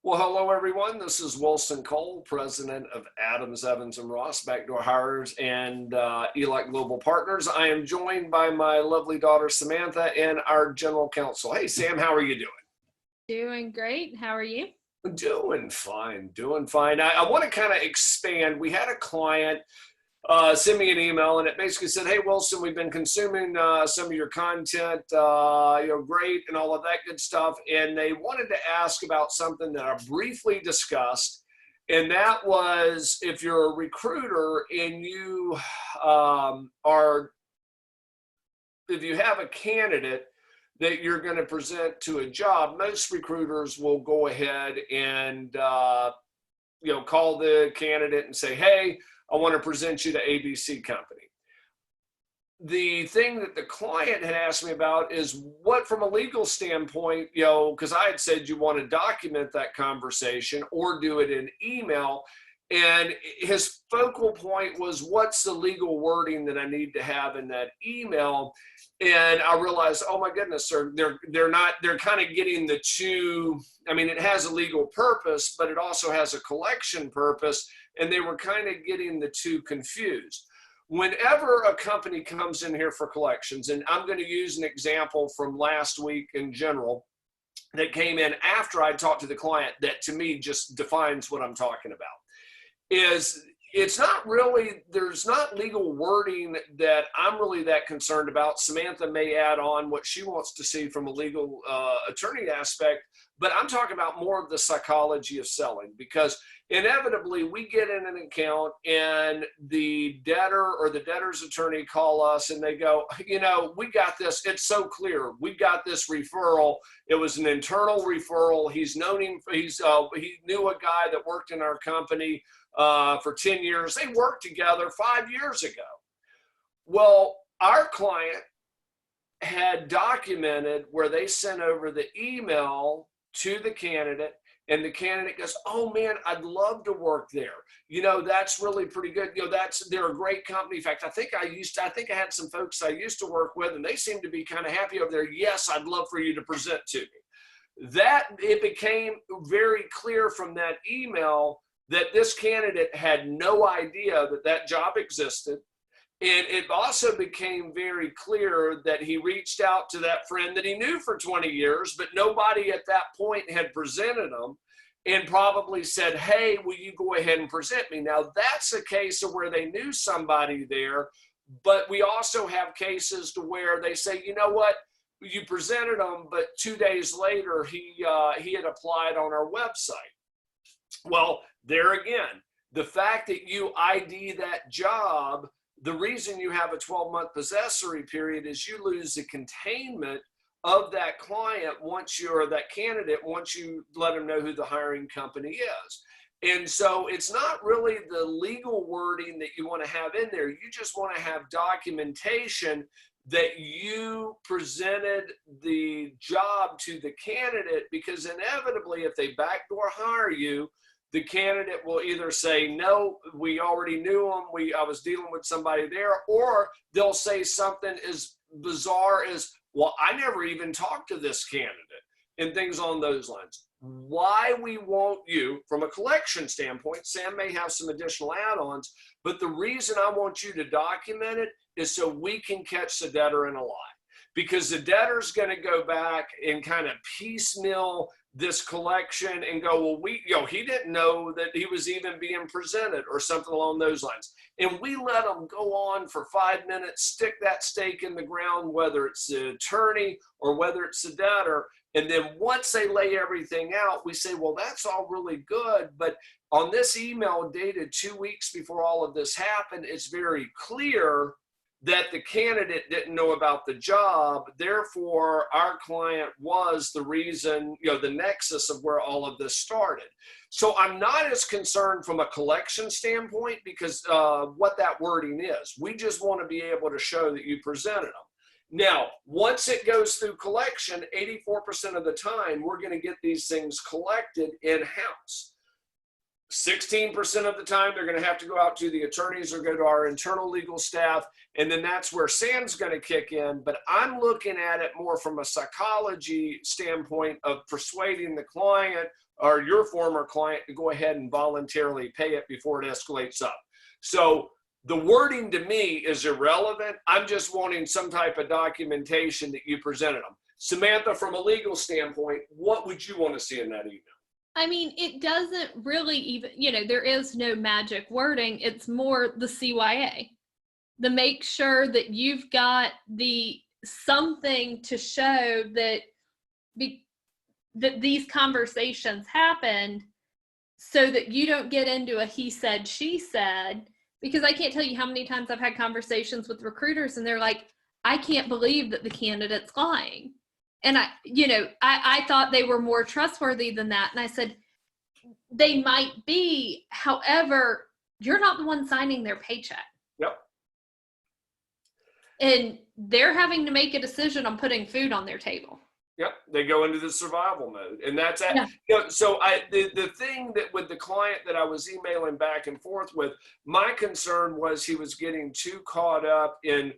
Well, hello, everyone. This is Wilson Cole, president of Adams, Evans, and Ross, Backdoor Hires and Elite Global Partners. I am joined by my lovely daughter, Samantha, and our general counsel. Hey, Sam, how are you doing? Doing great. How are you? Doing fine, doing fine. I want to kind of expand. We had a client send me an email, and it basically said, "Hey, Wilson, we've been consuming some of your content, great, and all of that good stuff." And they wanted to ask about something that I briefly discussed, and that was if you're a recruiter and you if you have a candidate that you're going to present to a job, most recruiters will go ahead and call the candidate and say, "Hey, I want to present you to ABC company." The thing that the client had asked me about is what, from a legal standpoint, because I had said you want to document that conversation or do it in email. And his focal point was, what's the legal wording that I need to have in that email? And I realized, oh my goodness, sir, they're kind of getting the two. I mean, it has a legal purpose, but it also has a collection purpose. And they were kind of getting the two confused. Whenever a company comes in here for collections, and I'm going to use an example from last week in general that came in after I talked to the client that to me just defines what I'm talking about, is it's not really, there's not legal wording that I'm really that concerned about. Samantha may add on what she wants to see from a legal attorney aspect, but I'm talking about more of the psychology of selling, because inevitably we get in an account and the debtor or the debtor's attorney call us and they go, we got this. It's so clear. We got this referral. It was an internal referral. He's known him. He knew a guy that worked in our company for 10 years. They worked together 5 years ago. Well, our client had documented where they sent over the email to the candidate, and the candidate goes, "Oh man, I'd love to work there. That's really pretty good. They're a great company. In fact, I think I had some folks I used to work with, and they seem to be kind of happy over there. Yes, I'd love for you to present to me." That it became very clear from that email that this candidate had no idea that that job existed. And it also became very clear that he reached out to that friend that he knew for 20 years, but nobody at that point had presented him, and probably said, "Hey, will you go ahead and present me?" Now, that's a case of where they knew somebody there, but we also have cases to where they say, "You know what? You presented him, but 2 days later, he had applied on our website." Well, there again, the fact that you ID that job, the reason you have a 12-month possessory period is you lose the containment of that client that candidate once you let them know who the hiring company is. And so it's not really the legal wording that you want to have in there. You just want to have documentation that you presented the job to the candidate, because inevitably if they backdoor hire you, the candidate will either say, "No, we already knew him. I was dealing with somebody there," or they'll say something as bizarre as, "Well, I never even talked to this candidate," and things on those lines. Why we want you, from a collection standpoint, Sam may have some additional add-ons, but the reason I want you to document it is so we can catch the debtor in a lie. Because the debtor's going to go back and kind of piecemeal this collection and go, "Well, he didn't know that he was even being presented," or something along those lines. And we let them go on for 5 minutes, stick that stake in the ground, whether it's the attorney or whether it's the debtor. And then once they lay everything out, we say, "Well, that's all really good, but on this email dated 2 weeks before all of this happened, it's very clear that the candidate didn't know about the job. Therefore, our client was the reason, the nexus of where all of this started." So I'm not as concerned from a collection standpoint, because what that wording is. We just want to be able to show that you presented them. Now, once it goes through collection, 84% of the time, we're going to get these things collected in-house. 16% of the time, they're going to have to go out to the attorneys or go to our internal legal staff, and then that's where Sam's going to kick in. But I'm looking at it more from a psychology standpoint of persuading the client or your former client to go ahead and voluntarily pay it before it escalates up. So the wording to me is irrelevant. I'm just wanting some type of documentation that you presented them. Samantha, from a legal standpoint, what would you want to see in that email? I mean, it doesn't really even, there is no magic wording. It's more the CYA. The make sure that you've got something to show that that these conversations happened, so that you don't get into a he said, she said, because I can't tell you how many times I've had conversations with recruiters and they're like, I can't believe that the candidate's lying. And I thought they were more trustworthy than that. And I said, they might be, however, you're not the one signing their paycheck. Yep. And they're having to make a decision on putting food on their table. Yep, they go into the survival mode, and that's it. Yeah. So the thing that with the client that I was emailing back and forth with, my concern was he was getting too caught up in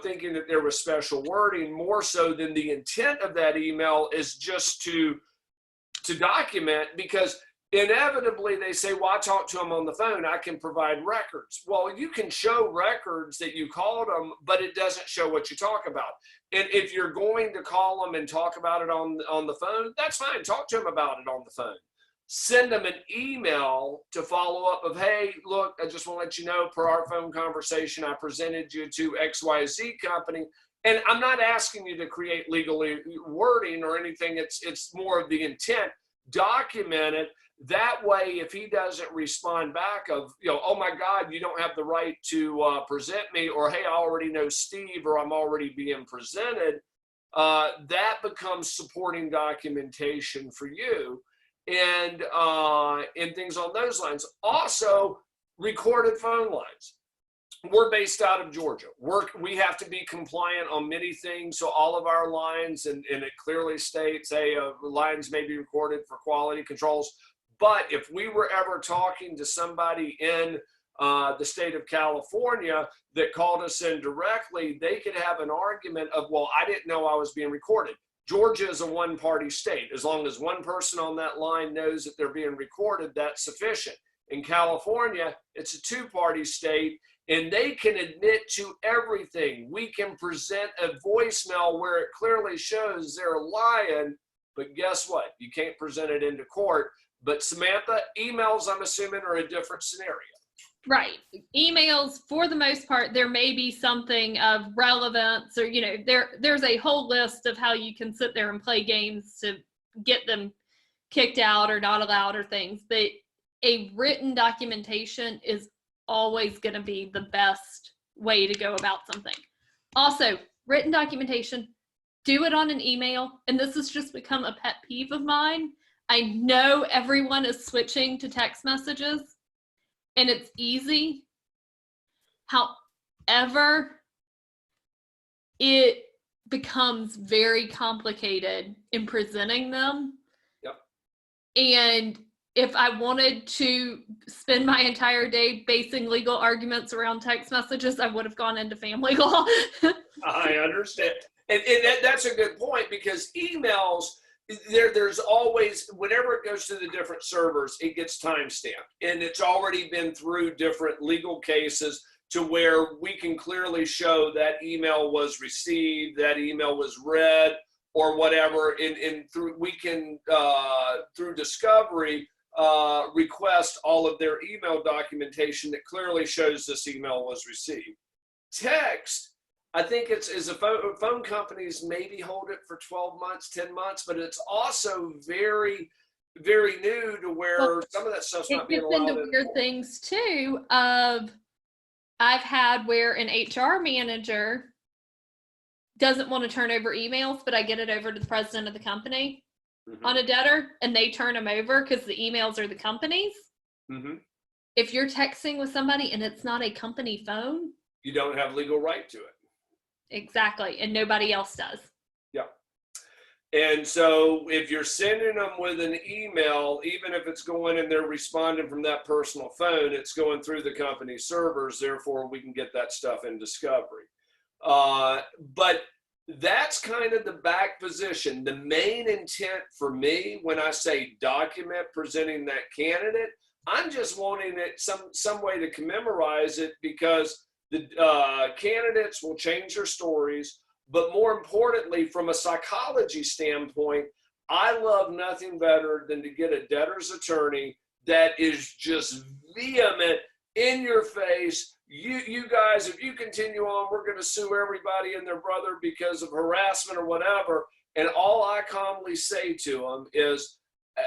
thinking that there was special wording, more so than the intent of that email is just to document, because inevitably they say, well, I talked to him on the phone, I can provide records. Well, you can show records that you called them, but it doesn't show what you talk about. And if you're going to call them and talk about it on the phone, that's fine. Talk to them about it on the phone. Send them an email to follow up of, hey, look, I just want to let you know, per our phone conversation, I presented you to XYZ company. And I'm not asking you to create legal wording or anything. It's more of the intent. Document it. That way, if he doesn't respond back of, oh my God, you don't have the right to present me, or hey, I already know Steve, or I'm already being presented, that becomes supporting documentation for you, and things on those lines. Also, recorded phone lines. We're based out of Georgia. We have to be compliant on many things. So all of our lines, and it clearly states, hey, lines may be recorded for quality controls. But if we were ever talking to somebody in the state of California that called us in directly, they could have an argument of, well, I didn't know I was being recorded. Georgia is a one-party state. As long as one person on that line knows that they're being recorded, that's sufficient. In California, it's a two-party state, and they can admit to everything. We can present a voicemail where it clearly shows they're lying, but guess what? You can't present it into court. But Samantha, emails, I'm assuming, are a different scenario. Right. Emails, for the most part, there may be something of relevance, or, there's a whole list of how you can sit there and play games to get them kicked out or not allowed or things. But a written documentation is always going to be the best way to go about something. Also, written documentation, do it on an email. And this has just become a pet peeve of mine. I know everyone is switching to text messages, and it's easy. However, it becomes very complicated in presenting them. Yep. And if I wanted to spend my entire day basing legal arguments around text messages, I would have gone into family law. I understand. And that's a good point, because emails, there's always, whenever it goes to the different servers, it gets timestamped, and it's already been through different legal cases to where we can clearly show that email was received, that email was read, or whatever. And through, we can through discovery request all of their email documentation that clearly shows this email was received. Text, I think it's a phone companies maybe hold it for 12 months, 10 months, but it's also very, very new to where some of that stuff's not being allowed. It gets into weird things too. I've had where an HR manager doesn't want to turn over emails, but I get it over to the president of the company on a debtor, and they turn them over because the emails are the company's. If you're texting with somebody and it's not a company phone, you don't have legal right to it. Exactly. And nobody else does. Yeah. And so if you're sending them with an email, even if it's going and they're responding from that personal phone, it's going through the company servers. Therefore, we can get that stuff in discovery. But That's kind of the back position. The main intent for me when I say document presenting that candidate, I'm just wanting it some way to commemorate it, because the candidates will change their stories. But more importantly, from a psychology standpoint, I love nothing better than to get a debtor's attorney that is just vehement, in your face. You guys, if you continue on, we're going to sue everybody and their brother because of harassment or whatever. And all I calmly say to them is,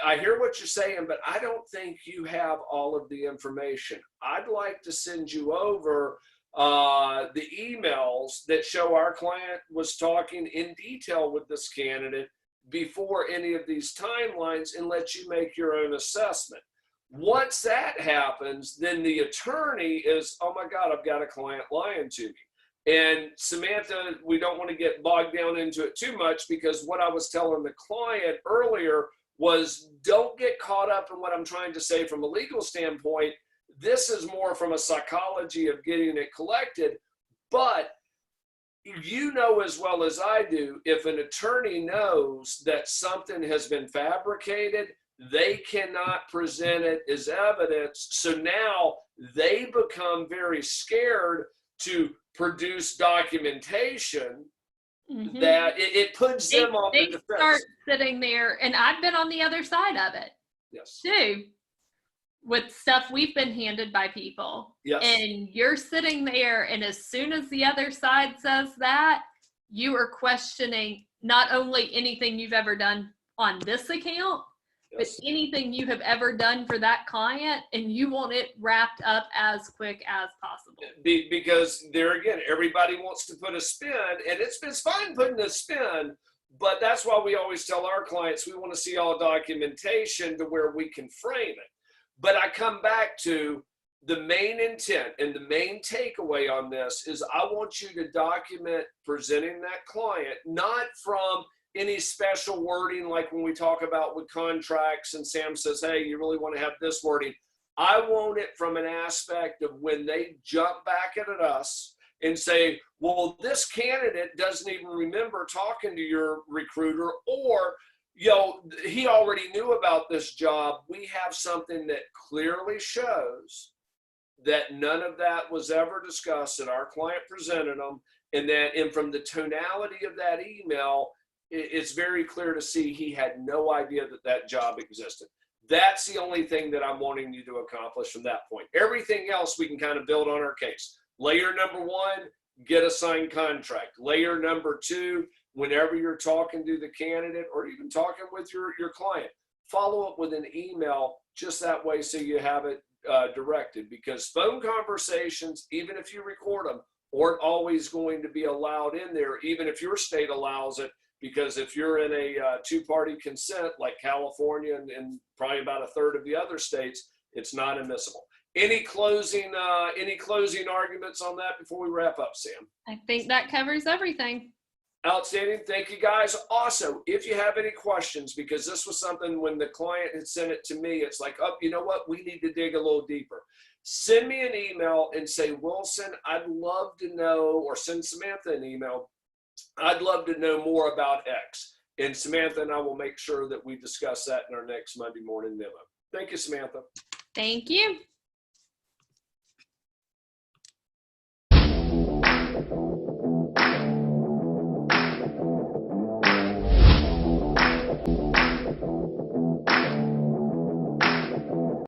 I hear what you're saying, but I don't think you have all of the information. I'd like to send you over the emails that show our client was talking in detail with this candidate before any of these timelines, and let you make your own assessment. Once that happens, then the attorney is, oh my God, I've got a client lying to me. And Samantha, we don't want to get bogged down into it too much, because what I was telling the client earlier was, don't get caught up in what I'm trying to say from a legal standpoint. This is more from a psychology of getting it collected. But you know as well as I do, if an attorney knows that something has been fabricated, they cannot present it as evidence. So now they become very scared to produce documentation that it puts them on the defense. They start sitting there, and I've been on the other side of it. Yes. Too, with stuff we've been handed by people. Yes. And you're sitting there, and as soon as the other side says that, you are questioning not only anything you've ever done on this account, Yes. but anything you have ever done for that client, and you want it wrapped up as quick as possible. Because there again, everybody wants to put a spin, and it's fine putting a spin, but that's why we always tell our clients we want to see all documentation to where we can frame it. But I come back to the main intent and the main takeaway on this is, I want you to document presenting that client, not from any special wording like when we talk about with contracts and Sam says, hey, you really want to have this wording. I want it from an aspect of when they jump back at us and say, well, this candidate doesn't even remember talking to your recruiter, or, you know, he already knew about this job. We have something that clearly shows that none of that was ever discussed, that our client presented them, and from the tonality of that email, it's very clear to see he had no idea that that job existed. That's the only thing that I'm wanting you to accomplish from that point. Everything else we can kind of build on our case. Layer number one, get a signed contract. Layer number two, whenever you're talking to the candidate or even talking with your client, follow up with an email just that way so you have it directed, because phone conversations, even if you record them, aren't always going to be allowed in there, even if your state allows it. Because if you're in a two-party consent like California and probably about a third of the other states, it's not admissible. Any closing arguments on that before we wrap up, Sam? I think that covers everything. Outstanding. Thank you, guys. Also, if you have any questions, because this was something when the client had sent it to me, it's like, oh, you know what? We need to dig a little deeper. Send me an email and say, Wilson, I'd love to know, or send Samantha an email. I'd love to know more about X. And Samantha and I will make sure that we discuss that in our next Monday morning memo. Thank you, Samantha. Thank you.